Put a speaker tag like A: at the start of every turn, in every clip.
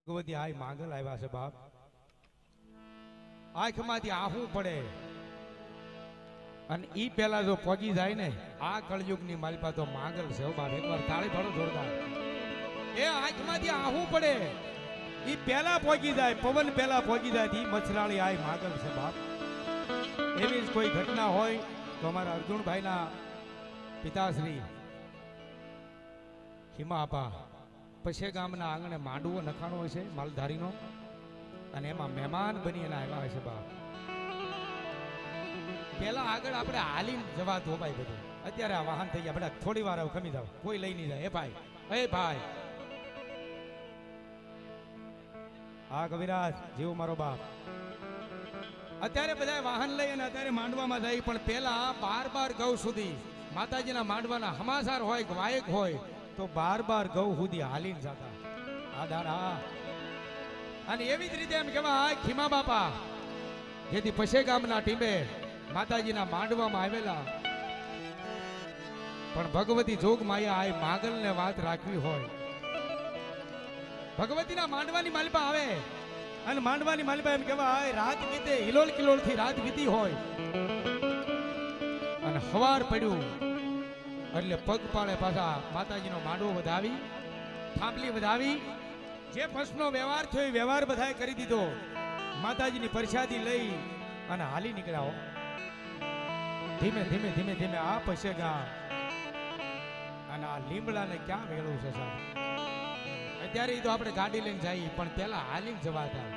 A: ભગવતી આય માંગલ આવ્યા છે બાપ. આંખમાંથી આહું પડે અને ઈ પેલા જો પગી જાય ને આ કળયુગની માલપા તો માંગલ છે બાપ. એકવાર તાળી પાડો જોરદાર. એ આંખમાંથી આહું પડે ઈ પેલા પગી જાય, પવન પેલા પગી જાય ઈ મછરાળી આય માંગલ છે બાપ. એવી જ કોઈ ઘટના હોય તો અમારા અર્જુનભાઈના પિતાશ્રી હિમા આપા પછે ગામના આંગણે માંડવો નખાણો હોય છે માલધારીનો, અને એમાં મહેમાન બની એના આવ્યા હોય છે બાપ. પેલા આગળ આપણે હાલીને જવા ધોવાય બધું. અત્યારે આ વાહન થઈ ગયા બધા, થોડી વાર ખમી જાવ, કોઈ લઈ નહીં જાય. એ ભાઈ હા કવિરાજ જેવું મારો બાપ. અત્યારે બધા વાહન લઈ અને અત્યારે માંડવામાં જાય, પણ પેલા 12 ગૌ સુધી માતાજીના માંડવાના હમાસાર હોય કે વાયક હોય તો 12 ગૌ સુધી હાલીને જતા. આ દાડા અને એવી જ રીતે એમ કહેવાય ખીમા બાપા જેથી પછે ગામના ટીમે માતાજીના માંડવામાં આવેલા, પણ ભગવતી જોગ માયા આ માગલ ને વાત રાખવી હોય, ભગવતીના માંડવાની માલિપા આવે અને માંડવાની માલિપા એમ કહેવાય રાત વીતે હિલોલ કિલોલ થી રાત વીતી હોય અને હવાર પડ્યું એટલે પગ પાડે પાછા માતાજીનો માંડવો વધાવી, થાંભલી વધાવી, જે પ્રશ્નો વ્યવહાર થયો વ્યવહાર બધાએ કરી દીધો. માતાજીની પ્રસાદી લઈ અને હાલી નીકળ્યા. ધીમે ધીમે ધીમે ધીમે આ પછે ગામ અને આ લીમડાને ક્યાં વેળું છે સાહેબ. અત્યારે તો આપણે ગાડી લઈને જઈએ, પણ પેલા હાલીને જવાતા.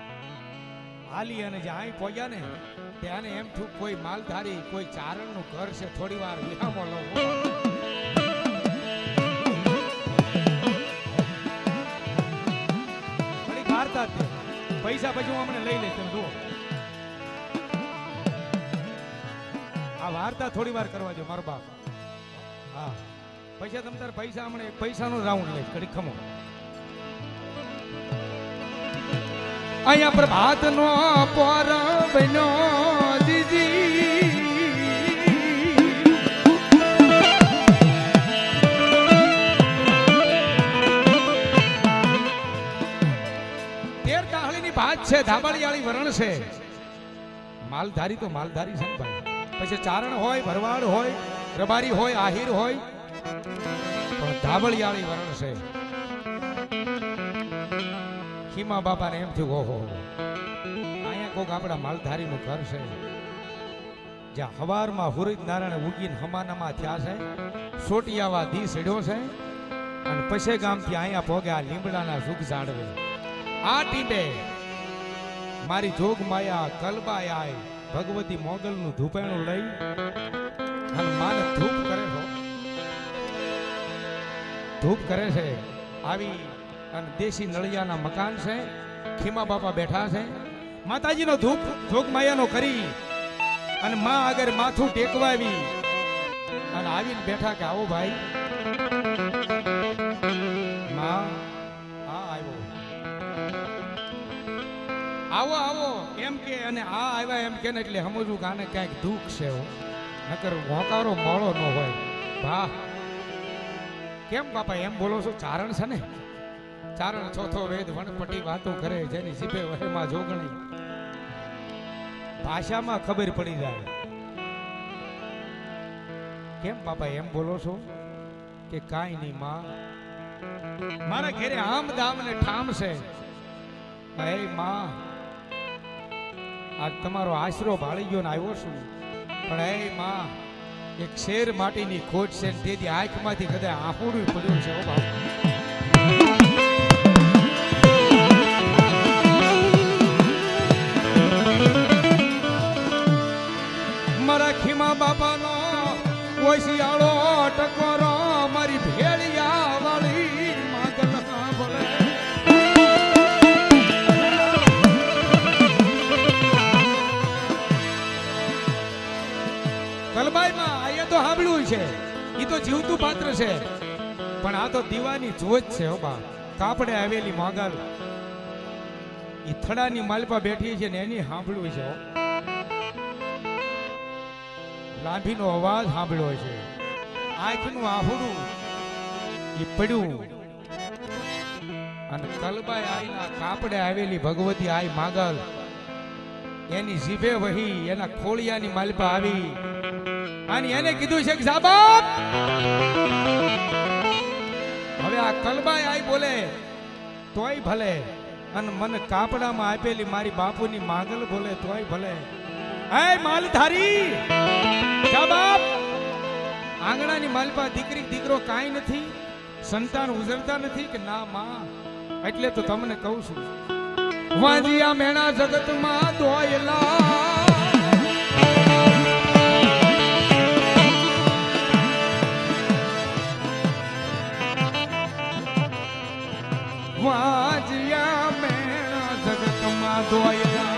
A: હાલી અને જે અહીં પહોંચ્યા ને ત્યાં એમ થયું કોઈ માલધારી કોઈ ચારણનું ઘર છે, થોડી વાર વિરામો લઉં. પૈસા પછી હું અમને લઈ લઈશ, તમે જુઓ. આ વાર્તા થોડી વાર કરવા દો મારો બાપ. હા પૈસા તમ તાર પૈસા હમણે પૈસાનો રાઉન્ડ લઈશ કડી ખમો. અહીંયા પ્રભાતનો પોર બન્યો દીદી, ભાત છે, ધાબળિયાળી વરણ છે. માલધારી તો માલધારી છે ભાઈ. પછી ચારણ હોય, ભરવાડ હોય, રબારી હોય, આહિર હોય, પણ ધાબળિયાળી વરણ છે. ખીમા બાપાને એમ થયું ઓહો અહીંયા કોક આપણા માલધારીનું ઘર છે, જ્યાં હવારમાં હુરિત નારાયણ ઉગીને હમાનામાં થયા છે, સોટિયાવા દી સડ્યો છે, અને પછી ગામથી અહીંયા પોગ્યા લીમડાના સુખ જાળવે. આ ટીમે મારી જોગ માયા કલબાય ભગવતી મોગલનું ધૂપેણું લઈ અને માને ધૂપ કરે છે, ધૂપ કરે છે. આવી અને દેશી નળિયાના મકાન છે, ખીમા બાપા બેઠા છે. માતાજીનો ધૂપ જોગ માયાનો કરી અને માં આગળ માથું ટેકવાવી અને આવીને બેઠા કે આવો ભાઈ. માં આવો આવો એમ કે, અને આ આવ્યા એમ કે ને એટલે સમજવું કે આને ક્યાંક દુઃખ છે, નકર હોકારો મોળો ન હોય. વાહ કેમ બાપા એમ બોલો છો? ચારણ છે ને, ચારણ ચોથો વેદ વનપટી વાતો કરે, જેની જીભે વહેમાં જોગણી, ભાષામાં ખબર પડી જાય. કેમ બાપા એમ બોલો છો? કે કાંઈ નહીં માં, મારા ઘરે આમ દામ ને ઠામ છે. હે માં આજ તમારો આશરો ભાળી ગયો ને આવ્યો છું, પણ હે માં એક શેર માટીની ખોટ છે, તેથી આંખમાંથી કદાચ આંખુડું પડ્યું છે. ઓ બાપ મારા ખીમા બાપાનો ઓશિયાળો ટકોરો મારી ભેળિયા વાળી માગલ બોલે. કલબાઈમાં આ તો સાંભળ્યું છે, એ તો જીવતું પાત્ર છે, પણ આ તો દીવાની જોત છે. હો બા કાપડે આવેલી મોગલ એ થડાની માલપા બેઠી છે ને એની સાંભળ્યું છે. લાંભીનો અવાજ સાંભળ્યો છે, આંખનું આહુડું એ પડ્યું અને કલબાઈ આઈના કાપડે આવેલી ભગવતી આઈ માગલ એની જીભે વહી એના ખોળિયાની માલપા આવી અને એને કીધું છે કે સાબાપ હવે આ કલબાઈ આઈ બોલે તોય ભલે અને મને કાપડામાં આપેલી મારી બાપુની માગલ બોલે તોય ભલે એ માલધારી સાબાપ આંગણાની માલપા દીકરી દીકરો કાંઈ નથી સંતાન ઉજરતા નથી કે ના માં એટલે તો તમને કહું છું વાંજિયા મેણા જગતમાં દોયલા વાંજિયા મેણા જગતમાં દોયલા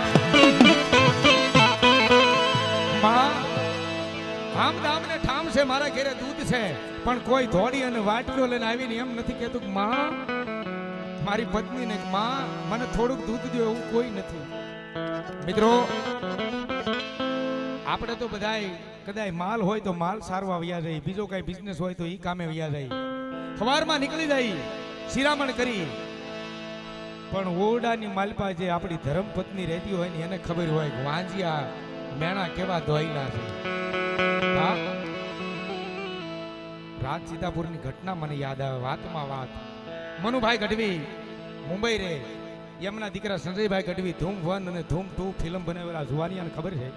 A: માં આમ દામ ને ઠામ છે મારા ઘરે દૂધ છે પણ કોઈ ધોડી અને વાટલો લઈને આવીને એમ નથી કહેતું કે માં મારી પત્નીને માં મને થોડુંક દૂધ દો એવું કોઈ નથી મિત્રો આપણે તો બધાય કદાચ માલ હોય તો માલ સારવા વયા જાય બીજો કઈ બિઝનેસ હોય તો ઈ કામે વયા જાય સવારમાં નીકળી જાય શિરામણ કરી પણ ઓરડાની માલપા જે આપણી ધર્મપત્ની રહેતી હોય ને એને ખબર હોય કે વાંજિયા મેણા કેવા ધોઈલા છે હા રાજ સીતાપુરની ઘટના મને યાદ આવે વાતમાં વાત મનુભાઈ ગઢવી મુંબઈ રે એમના દીકરા સંજયભાઈ ગઢવી ધૂમ 1 અને ધૂમ 2 ફિલ્મ બનાવેલા જુવાનિયાને ખબર છે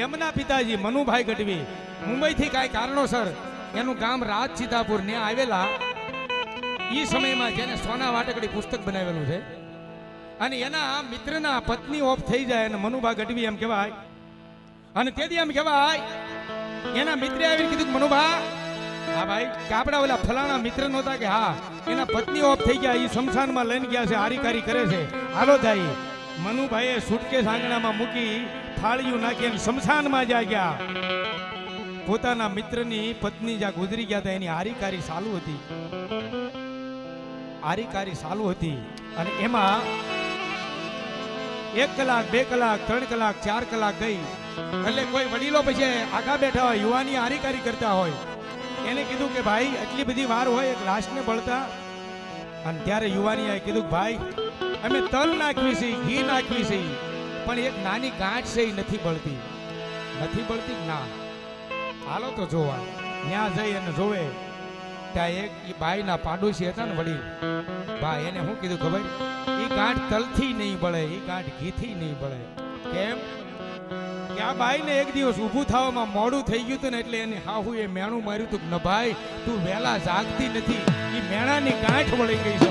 A: એમના પિતાજી મનુભાઈ ગઢવી મુંબઈથી કાંઈ કારણોસર એનું ગામ રાજ સીતાપુર ને આવેલા એ સમયમાં જેને સોના વાટકડી પુસ્તક બનાવેલું છે અને એના મિત્રના પત્ની ઓફ થઈ જાય અને મનુભાઈ ગઢવી એમ કહેવાય અને તેથી એમ કહેવાય એના મિત્રે આવીને કીધું કે મનુભા હા ભાઈ કાપડા ઓલા ફલાણા મિત્ર નહોતા કે હા એના પત્ની ઓફ થઈ ગયા એ શમશાનમાં લઈને ગયા છે હારીકારી કરે છે હાલો જાય મનુભાઈએ સુટકેસ આંગણામાં મૂકી થાળીયું નાખીને શમશાનમાં જા ગયા પોતાના મિત્રની પત્ની જ્યાં ગુજરી ગયા હતા એની હારીકારી ચાલુ હતી હારીકારી ચાલુ હતી અને એમાં 1 કલાક 2 કલાક 3 કલાક 4 કલાક ગઈ એટલે કોઈ વડીલો પછી આગા બેઠા હોય યુવાની હારીકારી કરતા હોય એને કીધું કે ભાઈ એટલી બધી વાર હોય એક લાશને બળતા અને ત્યારે યુવાનીએ કીધું કે ભાઈ અમે તલ નાખવી છે ઘી નાખવી છે પણ એક નાની ગાંઠ છે એ નથી બળતી ના હાલો તો જોવા ત્યાં જઈ અને જોવે ત્યાં એક એ બાઈના પાડોશી હતા ને વડીલ ભાઈ એને શું કીધું ખબર એ ગાંઠ તલથી નહીં બળે એ ગાંઠ ઘીથી નહીં બળે કેમ કે આ બાઈને એક દિવસ ઊભું થવામાં મોડું થઈ ગયું હતું ને એટલે એને હાહુએ મેણું માર્યું હતું કે ન ભાઈ તું વહેલા જાગતી નથી એ મેણાની ગાંઠ વળી ગઈ છે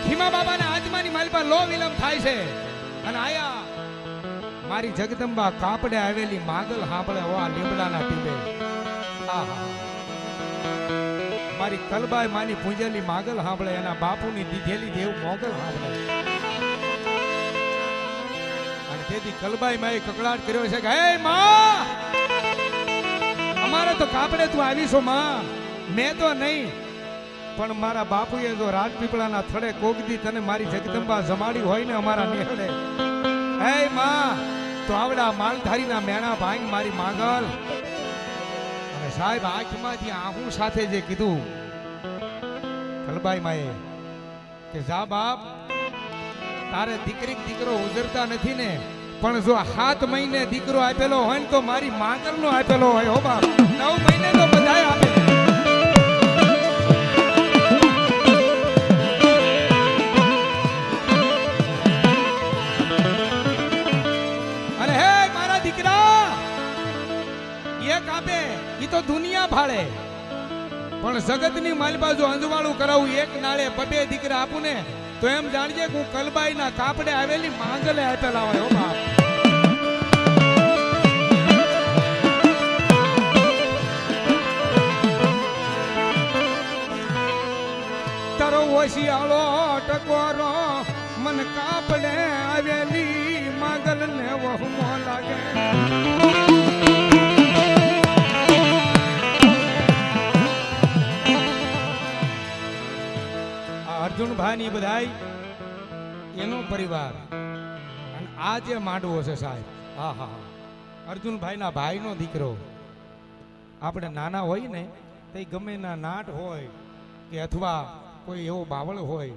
A: ખીમા બાબાના આત્માની માલપા લો વિલંબ થાય છે અને આયા મારી જગદંબા કાપડે આવેલી માગલ સાંભળે ઓ આ લીમડાના ટીબે મારી કલબાઈ માની પૂંજેલી માગલ સાંભળે એના બાપુની દીધેલી દેવ મોગલ સાંભળે અને તેથી કલબાઈ માએ કકડાટ કર્યો છે કે હે માં અમારે તો કાપડે તું આવીશો માં મેં તો નહીં પણ મારા બાપુએ જો રાજપીપળાના થડે કોગદી તને મારી જગદંબા જમાડી હોય ને અમારા નેહડે હે માં તો આવડા માલધારીના મેણા ભાંગ મારી માગલ સાહેબ આંખમાંથી આહું સાથે જે કીધું કલબાઈ માએ કે જા બાપ તારે દીકરો ઉજરતા નથી ને પણ જો 7 મહિને દીકરો આપેલો હોય ને તો મારી માગરનો આપેલો હોય હો બાપ 9 મહિને તો બધાય આપે અને હે મારા દીકરા એક આપે ઈ તો દુનિયા ભાળે પણ જગતની માલપા જો અંજવાળું કરાવું એક નાળે 2 દીકરા આપું ને તો એમ જાણજે કે હું કલબાઈના કાપડે આવેલી માંગલે આપેલા હોય હો બાપ તારો ઓશિયાળો ટકોરો મન કાપડે આવેલી માંગલ ને વહમો લાગે અર્જુનભાઈ ની બધાય એનો પરિવાર અને આ જે માંડવો છે સાહેબ, હા હા હા, અર્જુનભાઈના ભાઈનો દીકરો. આપણે નાના હોય ને તે ગમે ના નાટ હોય કે અથવા કોઈ એવો બાવળ હોય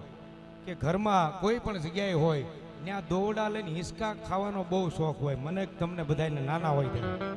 A: કે ઘરમાં કોઈ પણ જગ્યાએ હોય ત્યાં દોરડા લઈને હિંચકા ખાવાનો બહુ શોખ હોય. મને તમને બધાને નાના હોય ત્યારે